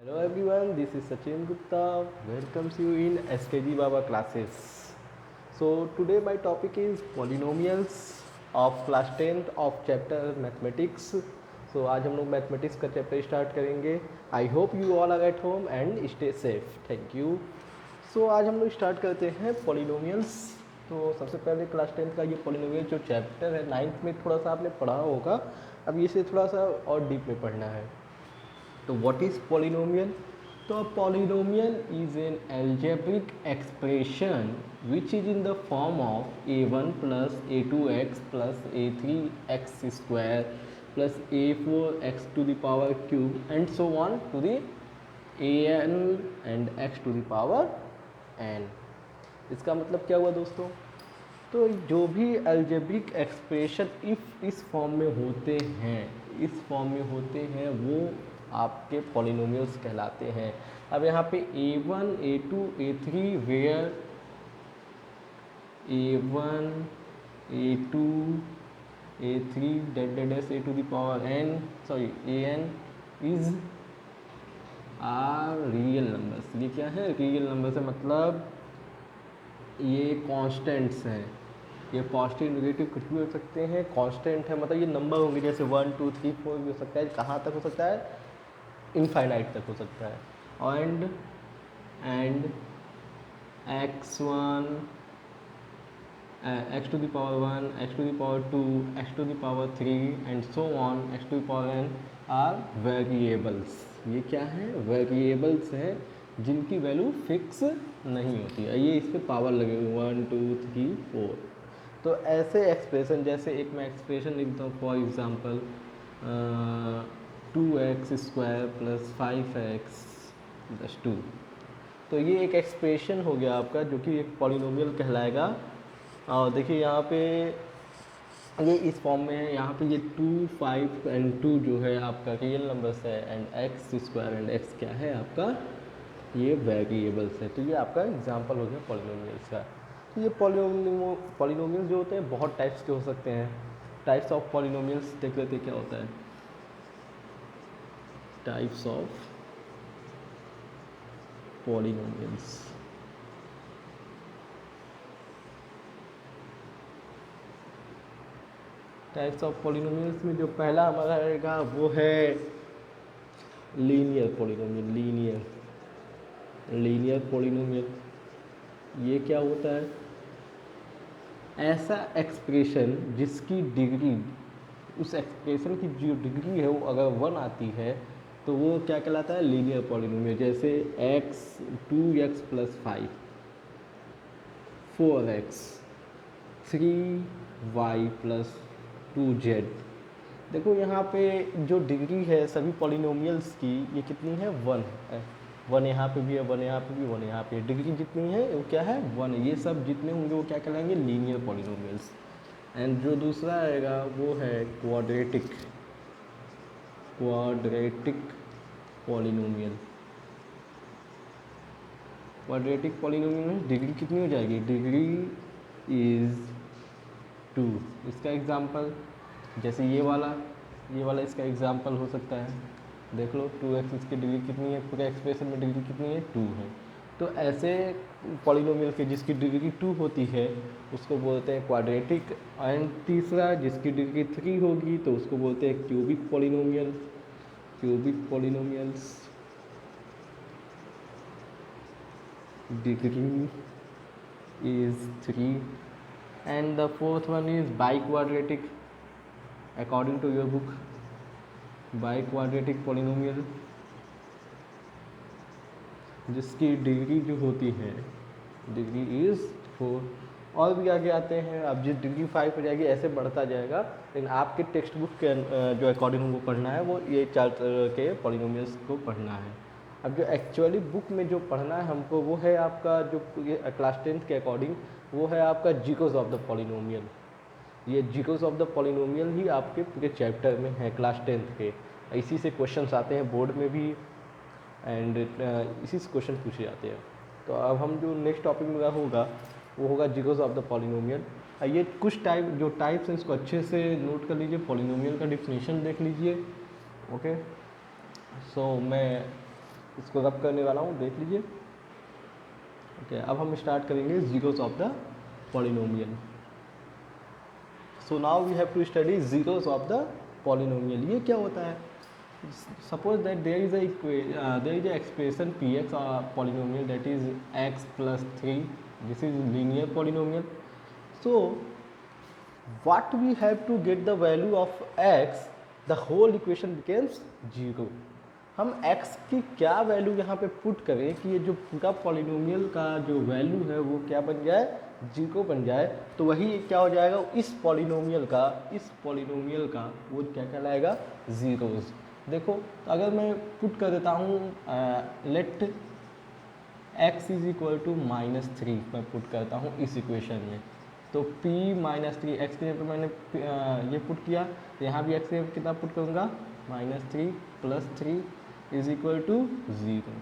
Hello everyone, this is Sachin Gupta. Welcomes you in SKG Baba classes. So today my topic is polynomials of class 10th of chapter mathematics. So आज हम लोग mathematics का chapter start करेंगे. I hope you all are at home and stay safe. Thank you. So आज हम लोग start करते हैं पॉलिनोमियल्स. तो सबसे पहले क्लास 10th का ये पॉलिनोमियल जो चैप्टर है 9th में थोड़ा सा आपने पढ़ा होगा. अब इसे थोड़ा सा और डीप में पढ़ना है. तो व्हाट इज़ पॉलिनोमियल? तो polynomial is an algebraic expression which is in the form of a1 plus a2x plus a3x square plus a4x to the power cube and so on to the an and x to the power n. इसका मतलब क्या हुआ दोस्तों? तो जो भी algebraic expression if इस फॉर्म में होते हैं वो आपके पॉलिनोमियल्स कहलाते हैं. अब यहाँ पे a1 a2 a3 where a1 a2 a3 that a to the power n sorry an is are real numbers. ये क्या है? रियल नंबर्स है. मतलब ये कांस्टेंट्स हैं. ये पॉजिटिव नेगेटिव कुछ भी हो सकते हैं. कांस्टेंट है मतलब ये नंबर होंगे जैसे 1 2 3 4 भी हो सकता है. कहाँ तक हो सकता है? इनफाइनाइट तक हो सकता है. And x1 x to the power 1 x to the power 2 x to the power 3 and so on x to the power n are variables. ये क्या है? वेरिएबल्स हैं जिनकी वैल्यू फिक्स नहीं होती है. ये इस पर पावर लगे हुए 1 2 3 4. तो ऐसे एक्सप्रेशन जैसे एक मैं एक्सप्रेशन लिखता हूँ for example 2x square plus 5x plus 2. तो ये एक एक्सप्रेशन हो गया आपका जो कि एक पॉलिनोमियल कहलाएगा. और देखिए यहाँ पे ये इस फॉर्म में है. यहाँ पे ये 2 5 एंड 2 जो है आपका रियल नंबर्स है and x square and x क्या है आपका? ये वेरिएबल्स है. तो ये आपका एग्जांपल हो गया पॉलिनोमियल्स का. तो ये पॉलिनोमियल्स जो होते हैं बहुत टाइप्स के हो सकते हैं. टाइप्स ऑफ पॉलिनोमियल्स देख लेते क्या होता है. Types of polynomials. Types of polynomials में जो पहला हमारा रहेगा वो है लीनियर पॉलिनोमियल. लीनियर पॉलिनोमियल ये क्या होता है? ऐसा एक्सप्रेशन जिसकी डिग्री, उस एक्सप्रेशन की जो डिग्री है वो अगर 1 आती है तो वो क्या कहलाता है? Linear polynomial. जैसे x 2x plus 5 4x 3y plus 2z. देखो यहाँ पे जो डिग्री है सभी पॉलिनोमियल्स की ये कितनी है? 1 है. 1 यहाँ पे भी है, 1 यहाँ पे भी, 1 यहाँ पे. डिग्री जितनी है वो क्या है? 1. ये सब जितने होंगे वो क्या कहलाएंगे? Linear polynomials. एंड जो दूसरा आएगा वो है क्वाड्रेटिक पॉलिनोमियल. क्वाड्रेटिक पॉलिनोमियल में डिग्री कितनी हो जाएगी? Degree is 2. इसका एग्जांपल जैसे ये वाला इसका एग्जांपल हो सकता है. देख लो 2x इसकी डिग्री कितनी है? पूरे एक्सप्रेशन में डिग्री कितनी है? 2 है. तो ऐसे पॉलिनोमियल के जिसकी डिग्री 2 होती है उसको बोलते हैं क्वाड्रेटिक. एंड तीसरा जिसकी डिग्री 3 होगी तो उसको बोलते हैं cubic polynomials. Degree is 3. And the fourth one is biquadratic. According to your book, biquadratic polynomial जिसकी डिग्री जो होती है डिग्री इज़ 4. और भी आगे आते हैं. अब जिस डिग्री 5 हो जाएगी ऐसे बढ़ता जाएगा. लेकिन आपके टेक्स्ट बुक के जो अकॉर्डिंग हमको पढ़ना है वो ये 4 तरह के पॉलिनोमियल्स को पढ़ना है. अब जो एक्चुअली बुक में जो पढ़ना है हमको वो है आपका जो क्लास 10th के अकॉर्डिंग वो है आपका जिकोस ऑफ द पॉलिनोमियल. ये जिकोस ऑफ द पॉलिनोमियल ही आपके पूरे चैप्टर में है क्लास 10th के. इसी से क्वेश्चंस आते हैं बोर्ड में भी एंड इसी से क्वेश्चन पूछे जाते हैं. तो अब हम जो नेक्स्ट टॉपिक में होगा वो होगा जिकोस ऑफ द पॉलिनोमियल. ये कुछ टाइप्स हैं इसको अच्छे से नोट कर लीजिए. पॉलिनोमियल का डिफिनेशन देख लीजिए. ओके. सो मैं इसको रब करने वाला हूँ, देख लीजिए। ओके, अब हम स्टार्ट करेंगे zeros of the polynomial. So now we have to study zeros of the polynomial. ये क्या होता है? Suppose that there is a expression px polynomial, that is x plus 3. This is linear polynomial. So what we have to get the value of x, the whole equation becomes 0. हम x की क्या value यहाँ पे put करें कि ये जो पूरा पॉलिनोमियल का जो वैल्यू है वो क्या बन जाए, 0 बन जाए। तो वही क्या हो जाएगा, इस पॉलिनोमियल का वो क्या कहलाएगा, जीरोस। देखो, तो अगर मैं पुट कर देता हूँ let x is equal to -3, मैं पुट करता हूँ इस इक्वेशन में, तो p -3 x के जगह मैंने ये पुट किया, तो यहाँ भी x के कितना पुट करूँगा, -3 + 3 इज इक्वल टू 0।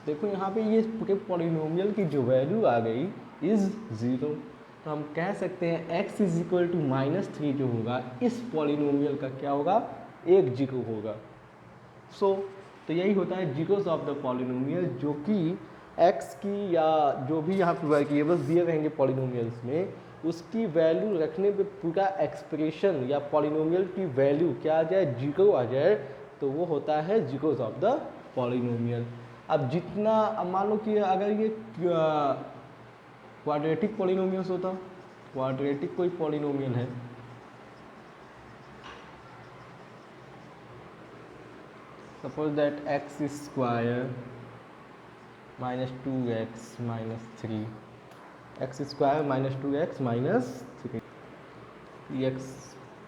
देखो यहाँ पे ये पूरे पॉलिनोमियल की जो वैल्यू आ गई इज़ 0। तो हम कह सकते हैं x इज इक्वल टू -3 जो होगा इस पॉलिनोमियल का क्या होगा, 1 0 होगा। तो यही होता है जीरोस ऑफ द पॉलिनोमियल, जो कि x की या जो भी यहाँ पे वेरिएबल्स दिए रहेंगे पॉलिनोमियल्स में, उसकी वैल्यू रखने पे पूरा एक्सप्रेशन या पॉलिनोमियल की वैल्यू क्या आ जाए, 0 आ जाए, तो वो होता है जीरोस ऑफ द पॉलिनोमियल। अब जितना, अब मान लो कि अगर ये क्वाड्रेटिक पॉलिनोमियल्स होता, क्वाड्रेटिक कोई पॉलिनोमियल है, suppose that x square -2x -3, x square -2x -3,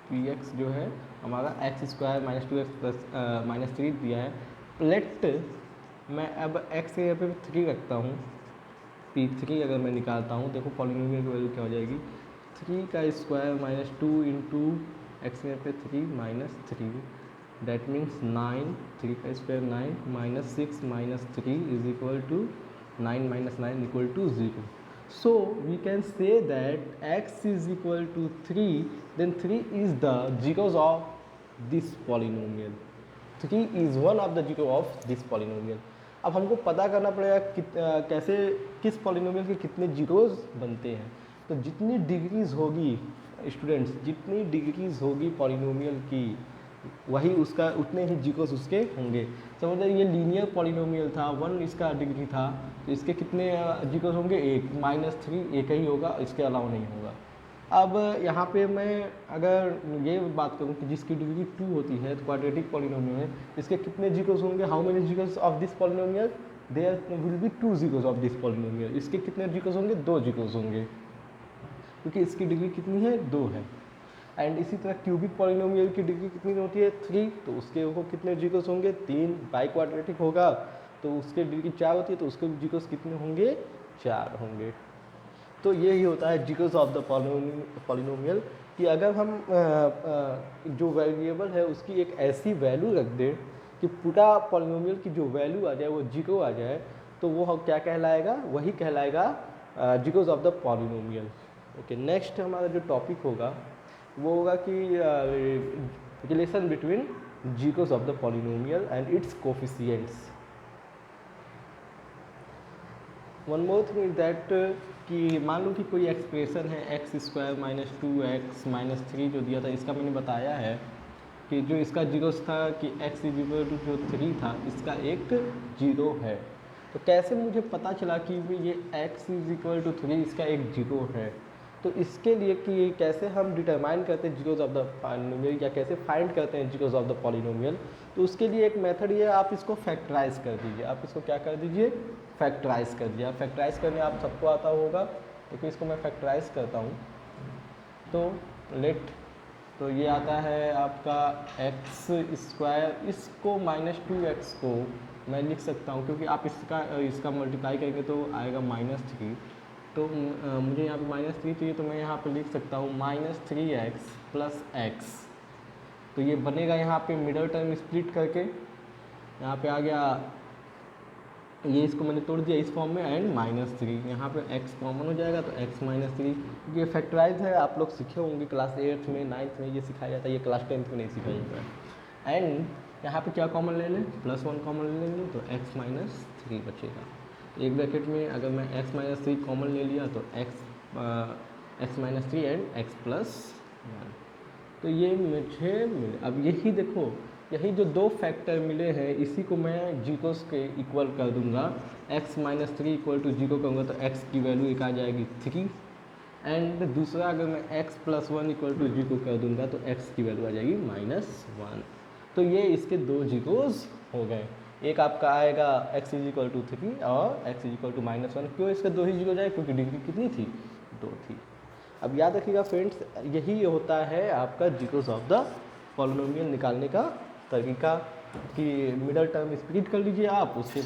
px जो है हमारा x स्क्वायर -2x -3 दिया है। लेट मैं अब x के यहाँ पे 3 रखता हूँ, p3 अगर मैं निकालता हूँ, देखो पॉलिनोमियल की वैल्यू क्या हो जाएगी, 3 का स्क्वायर -2 इंटू x के यहाँ पे 3 -3, that means 9, 3 का square 9 -6 -3 is equal to 9 - 9 equal to 0. So we can say that x is equal to 3, then 3 is the zeros of this polynomial. 3 is one of the zero of this polynomial. अब हमको पता करना पड़ेगा कैसे किस polynomial के कितने zeros बनते हैं। तो जितनी डिग्रीज होगी स्टूडेंट्स, जितनी डिग्रीज होगी पॉलिनोमियल की, वही उसका उतने ही जीरोस उसके होंगे। समझ ये लीनियर पॉलिनोमियल था, 1 इसका डिग्री था, तो इसके कितने जीरोस होंगे, 1 -3 एक ही होगा, इसके अलावा नहीं होगा। अब यहाँ पे मैं अगर ये बात करूँ कि जिसकी डिग्री 2 होती है, तो क्वाड्रेटिक पॉलिनोमियल है, इसके कितने जीरोस होंगे, how many zeros of this polynomial, there will be 2 zeros of this polynomial. इसके कितने जीरोस होंगे, 2 जीरोस होंगे, क्योंकि इसकी डिग्री कितनी है, 2 है। एंड इसी तरह क्यूबिक पॉलिनोमियल की डिग्री कितनी होती है, 3, तो उसके वो कितने जीरोस होंगे, 3। बाई क्वाड्रेटिक होगा तो उसके डिग्री 4 होती है, तो उसके जीरोस कितने होंगे, 4 होंगे। तो यही होता है जीरोस ऑफ द पॉलिनोमियल, कि अगर हम जो वेरिएबल है उसकी एक ऐसी वैल्यू रख दें कि पूरा पॉलिनोमियल की जो वैल्यू आ जाए वो 0 आ जाए, तो वो क्या कहलाएगा, वही कहलाएगा zeros of the polynomial. Okay, next हमारा जो टॉपिक होगा वो होगा कि relation between zeros of the polynomial and it's coefficients. One more thing is that कि मान लो कि कोई एक्सप्रेशन है x स्क्वायर -2x -3 जो दिया था, इसका मैंने बताया है कि जो इसका जीरोस था कि x इज इक्वल टू जो 3 था, इसका एक 0 है। तो कैसे मुझे पता चला कि ये x इज इक्वल टू 3 इसका एक 0 है, तो इसके लिए कि कैसे हम डिटरमाइन करते हैं जीरोस ऑफ द पॉलिनोमियल या कैसे फाइंड करते हैं जीरोस ऑफ द पॉलिनोमियल, तो उसके लिए एक मेथड ये है, आप इसको फैक्टराइज कर दीजिए। आप इसको क्या कर दीजिए, फैक्टराइज कर दिया। फैक्टराइज करने आप सबको आता होगा, क्योंकि इसको मैं फैक्टराइज करता हूँ, तो लेट, तो ये आता है आपका x स्क्वायर, इसको -2x को मैं लिख सकता हूँ, क्योंकि आप इसका मल्टीप्लाई करेंगे तो आएगा -3, तो मुझे यहाँ पे -3 चाहिए, तो मैं यहाँ पे लिख सकता हूँ -3x + x। तो ये बनेगा यहाँ पे मिडल टर्म स्प्लिट करके, यहाँ पे आ गया, ये इसको मैंने तोड़ दिया इस फॉर्म में, एंड -3, यहाँ पे x कॉमन हो जाएगा, तो x -3। ये फैक्टराइज है, आप लोग सीखे होंगे क्लास 8th में 9th में ये सिखाया जाता है, ये क्लास 10th में नहीं सिखाया जाता है। एंड यहाँ पे क्या कॉमन ले लें, +1 कॉमन ले लेंगे तो x-3 बचेगा। एक ब्रैकेट में अगर मैं x-3 कॉमन ले लिया तो x-3 एंड x+1, तो ये मुझे मिले। अब यही देखो, यही जो दो फैक्टर मिले हैं इसी को मैं जीरोस के इक्वल कर दूंगा। x-3 इक्वल टू 0 करूँगा तो x की वैल्यू एक आ जाएगी 3, एंड दूसरा अगर मैं x+1 इक्वल टू 0 कर दूंगा तो x की वैल्यू आ जाएगी -1। तो ये इसके दो जीरोस हो गए। एक आपका आएगा x इक्वल टू 3 और x इक्वल टू -1। क्यों इसके दो ही जीरो जाए, क्योंकि डिग्री कितनी थी, 2 थी। अब याद रखिएगा फ्रेंड्स, यही होता है आपका जीरोस ऑफ द पॉलिनोमियल निकालने का तरीका, कि मिडल टर्म स्प्लिट कर लीजिए आप, उसके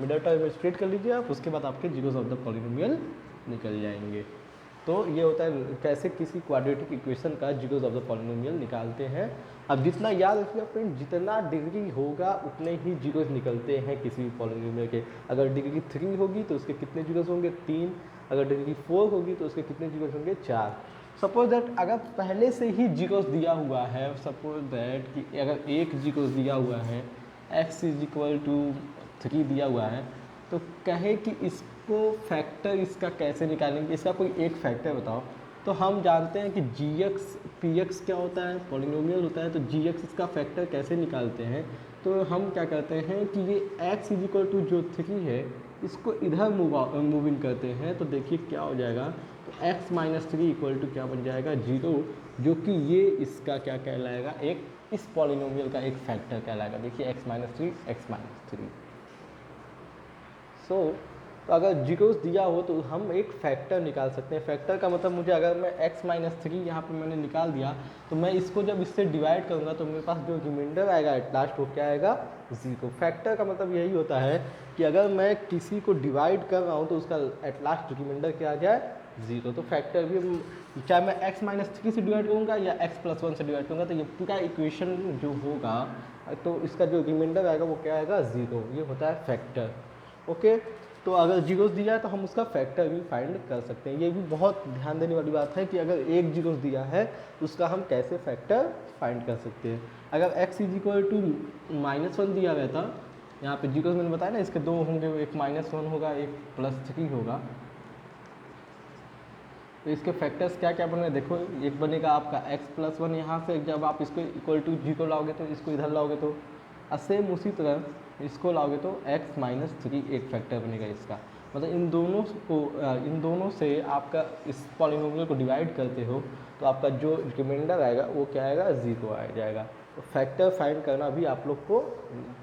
मिडल टर्म स्प्लिट कर लीजिए आप, उसके बाद आपके जीरोस ऑफ द पॉलिनोमियल निकल जाएंगे। तो ये होता है कैसे किसी क्वाड्रेटिक इक्वेशन का जीरोस ऑफ द पॉलिनोमियल निकालते हैं। अब जितना याद रखिएगा फ्रेंड, जितना डिग्री होगा उतने ही जीरोस निकलते हैं किसी भी पॉलिनोमियल के। अगर डिग्री 3 होगी तो उसके कितने जीरोस होंगे, 3। अगर डिग्री 4 होगी तो उसके कितने जीरोस होंगे, 4। सपोज दैट अगर पहले से ही जीरोस दिया हुआ है, सपोज दैट कि अगर एक जीरोस दिया हुआ है, x इक्वल टू 3 दिया हुआ है, तो कहे कि इसको फैक्टर इसका कैसे निकालेंगे, इसका कोई एक फैक्टर बताओ। तो हम जानते हैं कि gx px क्या होता है, पॉलिनोमियल होता है, तो gx इसका फैक्टर कैसे निकालते हैं। तो हम क्या करते हैं कि ये x इक्वल टू जो 3 है इसको इधर मूव इन करते हैं, तो देखिए क्या हो जाएगा। तो x-3 इक्वल टू क्या बन जाएगा, 0, जो कि ये इसका क्या कहलाएगा, एक इस पॉलिनोमियल का एक फैक्टर कहलाएगा। देखिए x-3 x-3। तो अगर जीरोस दिया हो तो हम एक फैक्टर निकाल सकते हैं। फैक्टर का मतलब मुझे, अगर मैं x-3 यहाँ पे मैंने निकाल दिया, तो मैं इसको जब इससे डिवाइड करूँगा तो मेरे पास जो रिमाइंडर आएगा एट लास्ट वो क्या आएगा, 0। फैक्टर का मतलब यही होता है कि अगर मैं किसी को डिवाइड कर रहा हूँ तो उसका एट लास्ट रिमाइंडर क्या आ जाए, 0। तो फैक्टर भी, चाहे मैं x-3 से डिवाइड करूँगा या x+1 से डिवाइड करूँगा, तो ये पूरा इक्वेशन जो होगा तो इसका जो रिमाइंडर आएगा वो क्या आएगा, 0। ये होता है फैक्टर। ओके, तो अगर जीरोस दिया है तो हम उसका फैक्टर भी फाइंड कर सकते हैं। ये भी बहुत ध्यान देने वाली बात है कि अगर एक जीरोस दिया है तो उसका हम कैसे फैक्टर फाइंड कर सकते हैं। अगर x इक्वल टू -1 दिया गया था, यहाँ पे जीरोस मैंने बताया ना, इसके दो होंगे, एक -1 होगा, एक +3 होगा। तो इसके फैक्टर्स क्या क्या बन रहे, देखो एक बनेगा आपका x+1, यहाँ से जब आप इसको इक्वल टू 0 लाओगे तो इसको इधर लाओगे तो सेम उसी तरह इसको लाओगे तो x-3 एक फैक्टर बनेगा इसका। मतलब इन दोनों से आपका इस पॉलिनोमियल को डिवाइड करते हो तो आपका जो रिमाइंडर आएगा वो क्या आएगा, 0 आ जाएगा। तो फैक्टर फाइंड करना भी आप लोग को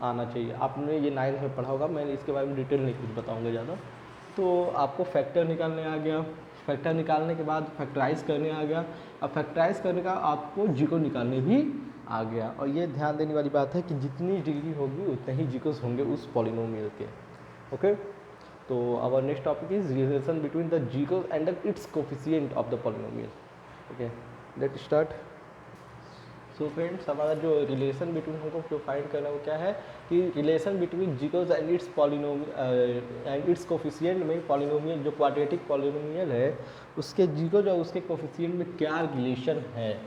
आना चाहिए। आपने ये 9th में पढ़ा होगा, मैं इसके बारे में डिटेल नहीं कुछ बताऊँगा ज़्यादा। तो आपको फैक्टर निकालने आ गया, फैक्टर निकालने के बाद फैक्टराइज करने आ गया। अब फैक्टराइज करने का आपको जीरो निकालने भी आ गया। और ये ध्यान देने वाली बात है कि जितनी डिग्री होगी उतने ही जीरोस होंगे उस पॉलिनोमियल के। ओके, तो our next topic is relation between the zeros and its coefficient of the polynomial. Okay, let start. So friends, हमारा जो रिलेशन बिटवीन हमको जो फाइंड करना है वो क्या है कि relation between zeros and it's polynomial and its coefficient में पॉलिनोमियल जो क्वाड्रेटिक पॉलिनोमियल है उसके जीरोस और उसके कोफिशिएंट में क्या रिलेशन है।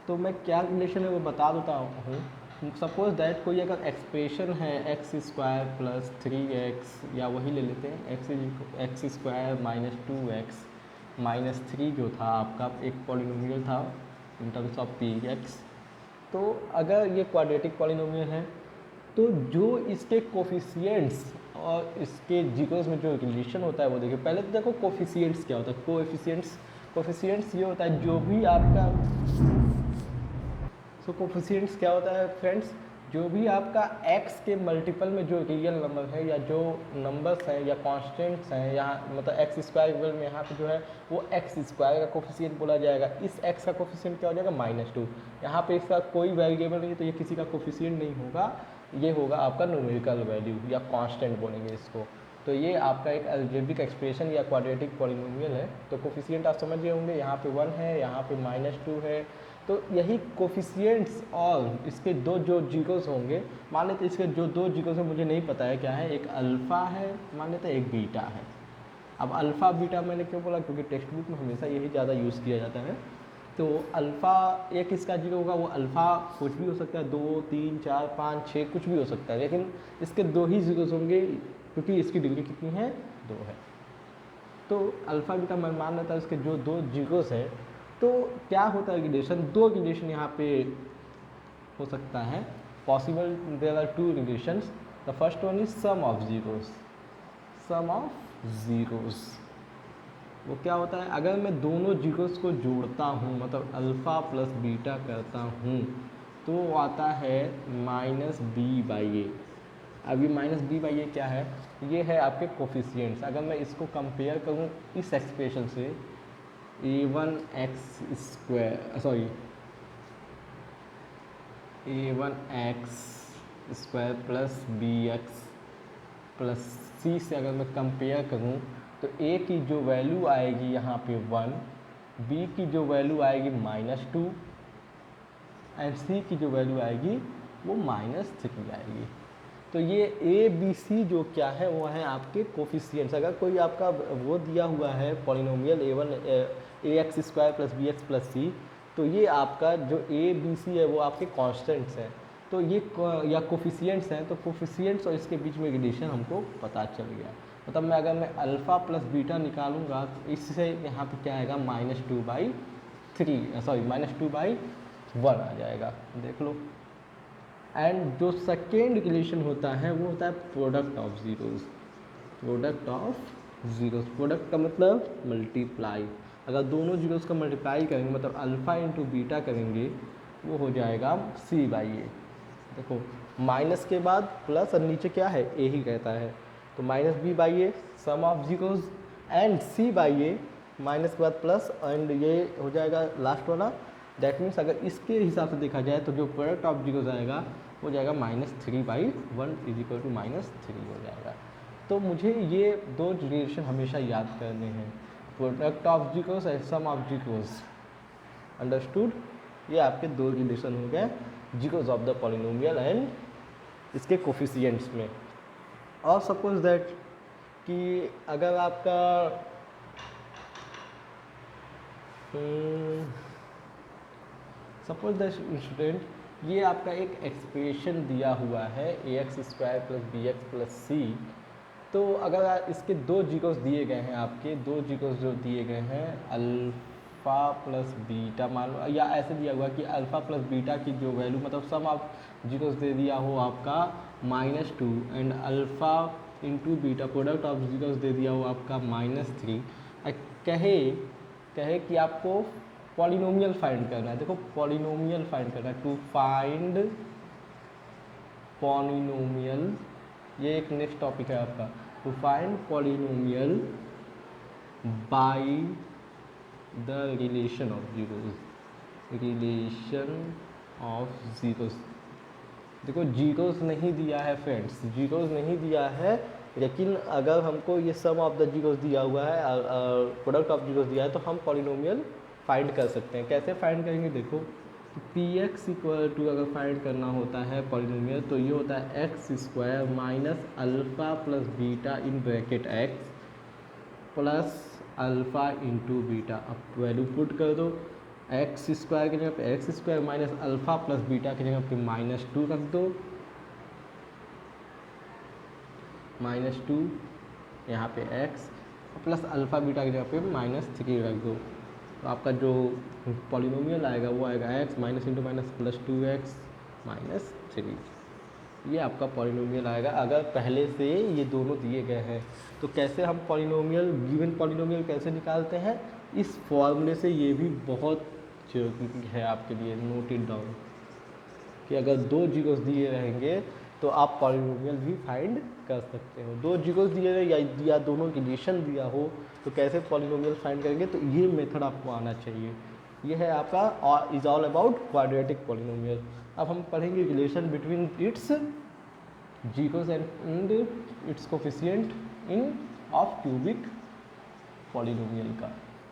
तो मैं क्या रिलेशन है वो बता देता हूँ। सपोज दैट कोई अगर एक्सप्रेशन है x² + 3x, या वही ले लेते हैं x² - 2x - 3 जो था आपका एक पॉलिनोमियल था इन टर्म्स ऑफ px। तो अगर ये क्वाड्रेटिक पॉलिनोमियल है तो जो इसके कोफिशिएंट्स और इसके जीरोस में जो रिलेशन होता है वो देखिए। पहले तो देखो कोफिशिएंट्स क्या होता है, कोफिशिएंट्स ये होता है जो भी आपका, सो कोफिशिएंट्स क्या होता है फ्रेंड्स, जो भी आपका x के मल्टीपल में जो रियल नंबर है या जो नंबर्स हैं या कांस्टेंट्स हैं, यहाँ मतलब x² में यहाँ पे जो है वो x² का कोफिशिएंट बोला जाएगा। इस x का कोफिशिएंट क्या हो जाएगा, -2। यहाँ पे इसका कोई वेरिएबल नहीं है तो ये किसी का कोफिशिएंट नहीं होगा, ये होगा आपका न्यूमेरिकल वैल्यू या कांस्टेंट बोलेंगे इसको। तो ये आपका एक अलजेब्रिक एक्सप्रेशन या क्वाड्रेटिक पॉलिनोमियल है। तो कोफिशिएंट आप समझ गए होंगे, यहाँ पे 1 है, यहाँ पे -2 है। तो यही कोफिशिएंट्स और इसके दो जो जीरोस होंगे, मान लेते इसके जो दो जीरोस हैं मुझे नहीं पता है क्या है, एक अल्फ़ा है मान लेते एक बीटा है। अब अल्फ़ा बीटा मैंने क्यों बोला, क्योंकि टेक्स्ट बुक में हमेशा यही ज़्यादा यूज़ किया जाता है। तो अल्फ़ा एक इसका जीरो होगा, वो अल्फ़ा कुछ भी हो सकता है, 2 3 4 5 6 कुछ भी हो सकता है, लेकिन इसके 2 ही जीरोस होंगे क्योंकि इसकी डिग्री कितनी है, 2 है। तो अल्फ़ा बीटा मैं मान लेता हूँ इसके जो 2 जीरोस हैं। तो क्या होता है रिलेशन, 2 रिलेशन यहाँ पे हो सकता है possible. There are 2 relations. The first one is sum of zeros. Sum of zeros वो क्या होता है, अगर मैं दोनों जीरोस को जोड़ता हूँ, मतलब अल्फ़ा प्लस बीटा करता हूँ, तो वो आता है माइनस बी बाई ए। अभी माइनस बी बाई ए क्या है, ये है आपके कोफिशिएंट्स। अगर मैं इसको कंपेयर करूँ इस एक्सप्रेशन से, a1x² plus B X plus C से अगर मैं कंपेयर करूँ, तो ए की जो वैल्यू आएगी यहाँ पे 1, बी की जो वैल्यू आएगी -2 एंड सी की जो वैल्यू आएगी वो -3 आएगी। तो ये ए बी सी जो क्या है वो है आपके कोफिशिएंट्स। अगर कोई आपका वो दिया हुआ है polynomial a1 ax² plus B X plus C, तो ये आपका जो ए बी सी है वो आपके कॉन्स्टेंट्स हैं, तो ये या कोफिशिएंट्स हैं। तो कोफिशिएंट्स और इसके बीच में रिलेशन हमको पता चल गया। मतलब अगर मैं अल्फ़ा प्लस बीटा निकालूंगा तो इससे यहाँ पे क्या आएगा, -2/1 आ जाएगा, देख लो। एंड जो सेकेंड रिलेशन होता है वो होता है product of zeros. Product of zeros, product का मतलब मल्टीप्लाई। अगर दोनों जीरोस का मल्टीप्लाई करेंगे, मतलब अल्फ़ा इंटू बीटा करेंगे, वो हो जाएगा सी बाई ए। देखो माइनस के बाद प्लस और नीचे क्या है, ए ही कहता है, तो minus B by a sum of zeros and c by A, minus के बाद प्लस एंड ये हो जाएगा लास्ट वाला। दैट मीन्स अगर इसके हिसाब से देखा जाए तो जो प्रोडक्ट ऑफ जीरोस आएगा वो जाएगा -3/1 इजिकल टू -3 हो जाएगा। तो मुझे ये 2 रिलेशन हमेशा याद करने हैं, product of zeros and sum of zeros. Understood? ये आपके 2 रिलेशन हो गए zeros of the polynomial and इसके कोफिशिएंट्स में। और सपोज दैट कि अगर आपका सपोज दैट स्टूडेंट, ये आपका एक एक्सप्रेशन दिया हुआ है ax² plus B X plus C. तो अगर इसके 2 जीरोस दिए गए हैं, आपके 2 जीरोस जो दिए गए हैं अल्फ़ा प्लस बीटा मान लो, या ऐसे दिया हुआ कि अल्फ़ा प्लस बीटा की जो वैल्यू, मतलब सम ऑफ जीरोस दे दिया हो आपका -2 and alpha into beta product of zeros दे दिया हो आपका -3। कहे कि आपको पॉलिनोमियल फाइंड करना है। देखो पॉलिनोमियल फाइंड करना है, टू फाइंड पॉलिनोमियल, ये एक नेक्स्ट टॉपिक है आपका। To find polynomial by the relation of zeros, relation of zeros. देखो जीरोस नहीं दिया है फ्रेंड्स, जीरोस नहीं दिया है, लेकिन अगर हमको ये सम ऑफ द जीरोस दिया हुआ है, प्रोडक्ट ऑफ जीरोस दिया है, तो हम पॉलिनोमियल फाइंड कर सकते हैं। कैसे फाइंड करेंगे, देखो पी एक्स इक्वल टू अगर फाइंड करना होता है पॉलिनोमियल, तो ये होता है x² minus alpha plus beta in bracket x plus alpha into beta. अब वैल्यू पुट कर दो, x² की जगह पे x² minus alpha plus beta की जगह पे -2 रख दो, -2 यहाँ पे x प्लस अल्फ़ा बीटा की जगह पे -3 रख दो। तो आपका जो पॉलिनोमियल आएगा वो आएगा x minus into minus plus 2x -3। ये आपका पॉलिनोमियल आएगा अगर पहले से ये दोनों दिए गए हैं। तो कैसे हम पॉलिनोमियल, गिवन पॉलिनोमियल कैसे निकालते हैं, इस फॉर्मूले से। ये भी बहुत जरूरी है आपके लिए, नोट इट डाउन, कि अगर 2 जीरोस दिए रहेंगे तो आप पॉलिनोमियल भी फाइंड कर सकते हो। 2 जीरोस दिए रहे या दोनों रिलेशन दिया हो तो कैसे पॉलिनोमियल फाइंड करेंगे, तो ये मेथड आपको आना चाहिए। ये है आपका is all about quadratic polynomial. अब हम पढ़ेंगे relation between its zeros and its coefficient in of cubic polynomial का।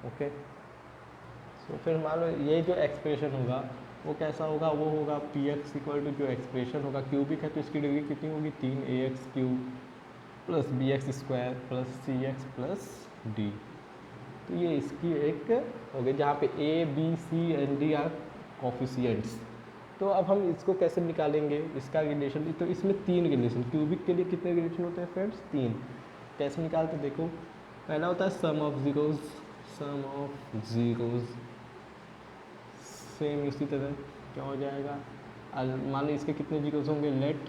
ओके, तो फिर मान लो ये जो एक्सप्रेशन होगा वो कैसा होगा, वो होगा पी एक्स इक्वल टू, जो एक्सप्रेशन होगा क्यूबिक है तो इसकी डिग्री कितनी होगी, 3ax³ plus bx² plus cx plus d। तो ये इसकी एक हो गई जहाँ पे a b c and d are coefficients. तो अब हम इसको कैसे निकालेंगे, इसका रिलेशन, तो इसमें 3 रिलेशन, क्यूबिक के लिए कितने रिलेशन होते हैं फ्रेंड्स, 3। कैसे निकालते देखो, पहला होता है sum of zeros, sum of zeros, same इसी तरह क्या हो जाएगा, मान लो इसके कितने जीरोज़ होंगे, लेट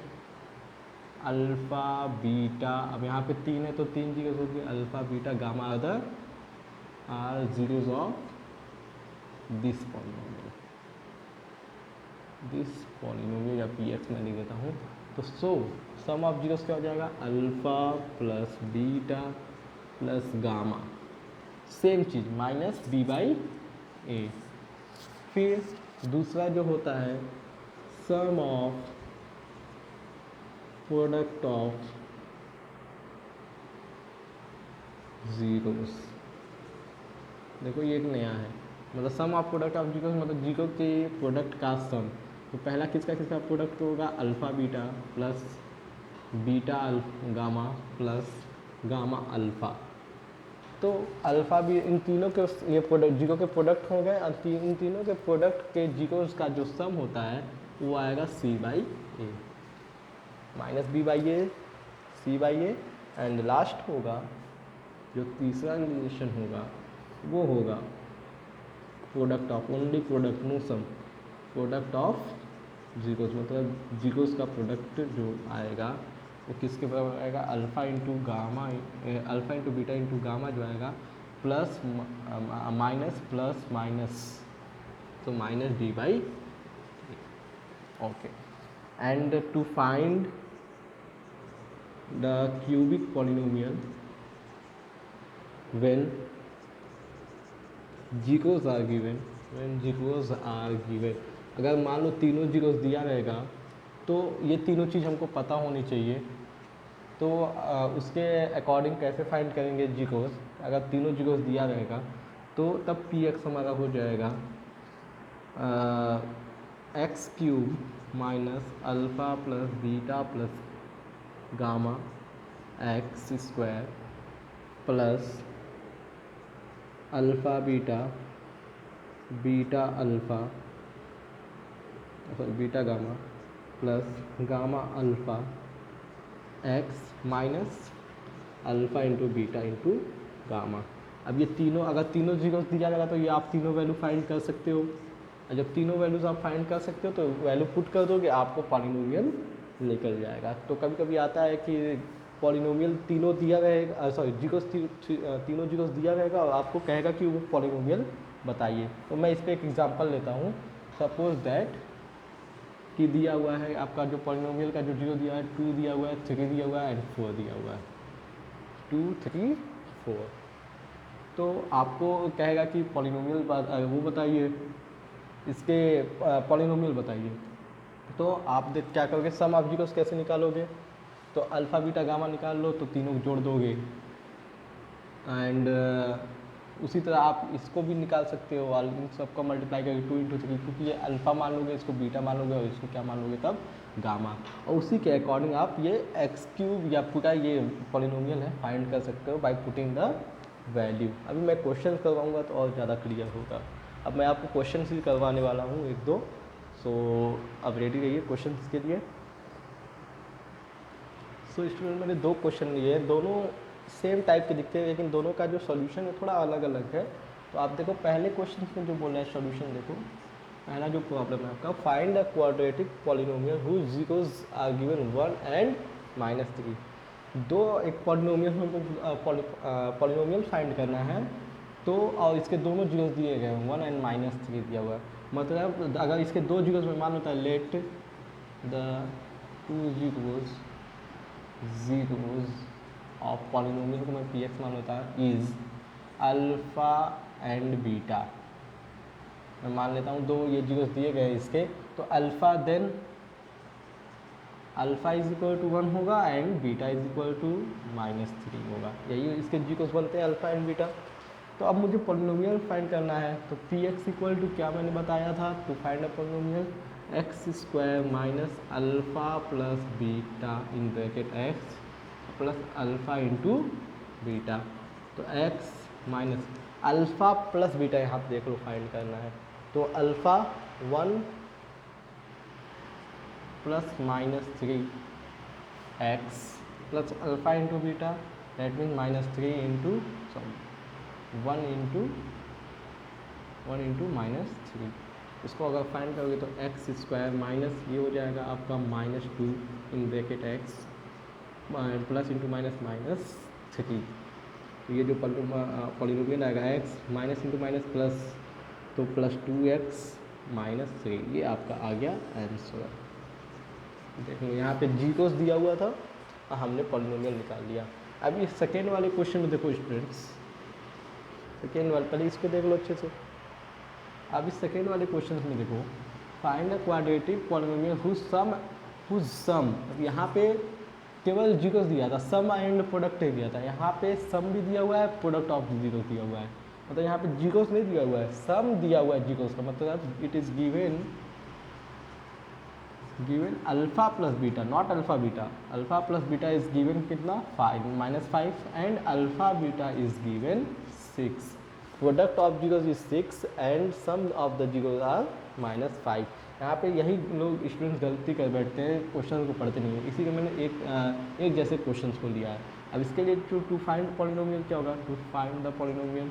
अल्फ़ा बीटा, अब यहाँ पे 3 है तो 3 जीरोज़ होंगे, alpha beta gamma other are zeros of this polynomial, this polynomial या पी एक्स मैं लिख देता हूँ। तो सम ऑफ जीरोस क्या हो जाएगा, alpha plus beta plus gamma, same चीज़ माइनस बी बाई ए। फिर दूसरा जो होता है sum of product of zeros, देखो ये एक नया है, मतलब sum of product of zeros मतलब जीरो के प्रोडक्ट का सम। तो पहला किसका किसका प्रोडक्ट होगा, alpha beta plus beta gamma plus gamma alpha. तो अल्फ़ा भी इन तीनों के ये प्रोडक्ट जीरो के प्रोडक्ट हो गए, और इन तीनों के प्रोडक्ट के जीरोस का जो सम होता है वो आएगा C by A minus B by A, C by A. And last होगा जो तीसरा रिलेशन होगा वो होगा product of, only product no sum, product of zeros, मतलब जीरोस का प्रोडक्ट जो आएगा वो किसके बराबर आएगा, alpha into gamma, alpha into beta into gamma जो आएगा प्लस माइनस प्लस माइनस, तो minus D by. Okay, and to find the cubic polynomial when zeros are given, when zeros are given, अगर मान लो तीनों जीरोस दिया रहेगा तो ये तीनों चीज़ हमको पता होनी चाहिए। तो उसके अकॉर्डिंग कैसे फाइंड करेंगे जीरोस, अगर तीनों जीरोस दिया रहेगा तो तब पी एक्स हमारा हो जाएगा x cube minus alpha plus beta plus gamma x square plus alpha beta beta alpha sorry beta gamma plus gamma alpha x minus alpha into beta into gamma. अब ये तीनों, अगर तीनों जीरो दिया जाएगा तो ये आप तीनों वैल्यू फाइंड कर सकते हो, और जब तीनों वैल्यूज आप फाइंड कर सकते हो तो वैल्यू पुट कर दोगे, आपको पॉलिनोमियल निकल जाएगा। तो कभी कभी आता है कि पॉलिनोमियल तीनों दिया रहेगा, सॉरी जीरोस तीनों जीरोस दिया रहेगा और आपको कहेगा कि वो पॉलिनोमियल बताइए। तो मैं इस पर एक एग्जांपल लेता हूँ। सपोज दैट कि दिया हुआ है आपका जो पॉलिनोमियल का जो जीरो दिया है 2 दिया हुआ है, 3 दिया हुआ है एंड 4 दिया हुआ है, 2 3 4। तो आपको कहेगा कि पॉलिनोमियल वो बताइए, इसके पॉलिनोमियल बताइए। तो आप क्या करोगे, सम ऑफ जीरोस कैसे निकालोगे, तो अल्फ़ा बीटा गामा निकाल लो तो तीनों को जोड़ दोगे। एंड उसी तरह आप इसको भी निकाल सकते हो, इन सबका मल्टीप्लाई करके 2 इंटू 3, क्योंकि ये अल्फ़ा मान लोगे, इसको बीटा मान लोगे और इसको क्या मान लोगे तब गामा, और उसी के अकॉर्डिंग आप ये एक्स क्यूब या पूरा ये पॉलिनोमियल है फाइंड कर सकते हो बाय पुटिंग द वैल्यू। अभी मैं क्वेश्चन करवाऊँगा तो और ज़्यादा क्लियर होगा। अब मैं आपको क्वेश्चन ही करवाने वाला हूँ 1-2, सो अब रेडी रहिए क्वेश्चन के लिए। सो स्टूडेंट मैंने 2 क्वेश्चन लिए हैं, दोनों सेम टाइप के दिखते हैं लेकिन दोनों का जो सॉल्यूशन है थोड़ा अलग अलग है। तो आप देखो पहले क्वेश्चन में जो बोल रहे हैं सॉल्यूशन देखो, पहला जो प्रॉब्लम है आपका, find the quadratic polynomial whose zeros are given 1 and -3। दो एक पॉलिनोमियल हमको पॉलिनोमियल फाइंड करना है, तो और इसके दोनों जीरोस दिए गए हैं 1 एंड -3 दिया हुआ है। मतलब अगर इसके 2 जीरोस में मान होता है let the 2 zeros of polynomial को मैं पी एक्स मान होता है इज़ अल्फ़ा एंड बीटा। मैं मान लेता हूँ 2 ये जीरोस दिए गए इसके, तो alpha then alpha is equal to 1 होगा and beta is equal to -3 होगा। यही इसके जीरोस बनते हैं अल्फ़ा एंड बीटा। तो अब मुझे पॉलिनोमियल फाइंड करना है, तो पी एक्स इक्वल टू क्या मैंने बताया था, to find a polynomial x square minus alpha plus beta in bracket x plus alpha into beta. तो x minus alpha plus beta यहाँ पे देख लो फाइंड करना है, तो alpha 1 plus minus 3x plus alpha into beta, that mean -3 into 1 into -3। इसको अगर फाइंड करोगे तो एक्स स्क्वायर माइनस ये हो जाएगा आपका -2 इन ब्रैकेट एक्स प्लस इंटू -3। तो ये जो पॉलिनोमियल आएगा x minus into minus plus, तो +2x -3, ये आपका आ गया आंसर। देखो यहाँ पे जी कोस दिया हुआ था और हमने पॉलिनोमियल निकाल लिया। अब ये सेकेंड वाले क्वेश्चन में देखो स्टूडेंट्स, सेकेंड वाले पहले इसको देख लो अच्छे से। अब इस सेकेंड वाले क्वेश्चन में देखो, find the quadratic polynomial whose sum, अब यहाँ पे केवल जीरोस दिया था, सम एंड प्रोडक्ट ही दिया था। यहाँ पे सम भी दिया हुआ है, प्रोडक्ट ऑफ जीरो दिया हुआ है, मतलब यहाँ पे जीरोस नहीं दिया हुआ है, सम दिया हुआ है जीरोस का, मतलब it is given alpha plus beta, not alpha beta. Alpha plus beta is given कितना 5 and alpha beta is given 6। Product of zeros is 6 and sum of the zeros are -5। यहाँ पे यही लोग स्टूडेंट्स गलती कर बैठते हैं, क्वेश्चन को पढ़ते नहीं है, इसीलिए मैंने एक जैसे क्वेश्चन को लिया है। अब इसके लिए टू फाइंड पॉलिनोमियल क्या होगा, to find the polynomial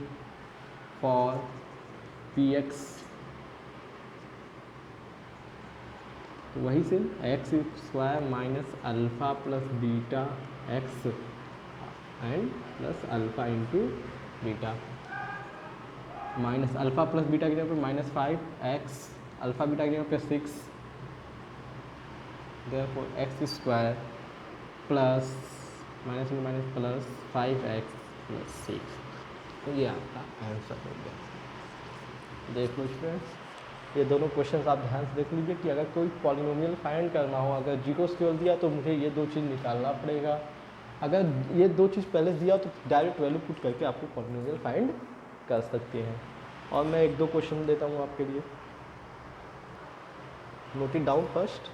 for px, तो वही से x square minus alpha plus beta x and plus alpha into beta, minus alpha plus beta की जगह पे -5x, अल्फ़ा बीटा की जगह पे 6, therefore x square plus minus में माइनस प्लस 5x प्लस 6। तो ये आपका आंसर हो गया। देख लो स्टूडेंट्स, ये दोनों क्वेश्चंस आप ध्यान से देख लीजिए कि अगर कोई पॉलिनोमियल फाइंड करना हो, अगर जीरोस केवल दिया तो मुझे ये दो चीज़ निकालना पड़ेगा, अगर ये दो चीज़ पहले दिया तो डायरेक्ट वैल्यू पुट करके आपको पॉलिनोमियल फाइंड कर सकते हैं। और मैं एक दो क्वेश्चन देता हूँ आपके लिए, नोट इट डाउन फर्स्ट।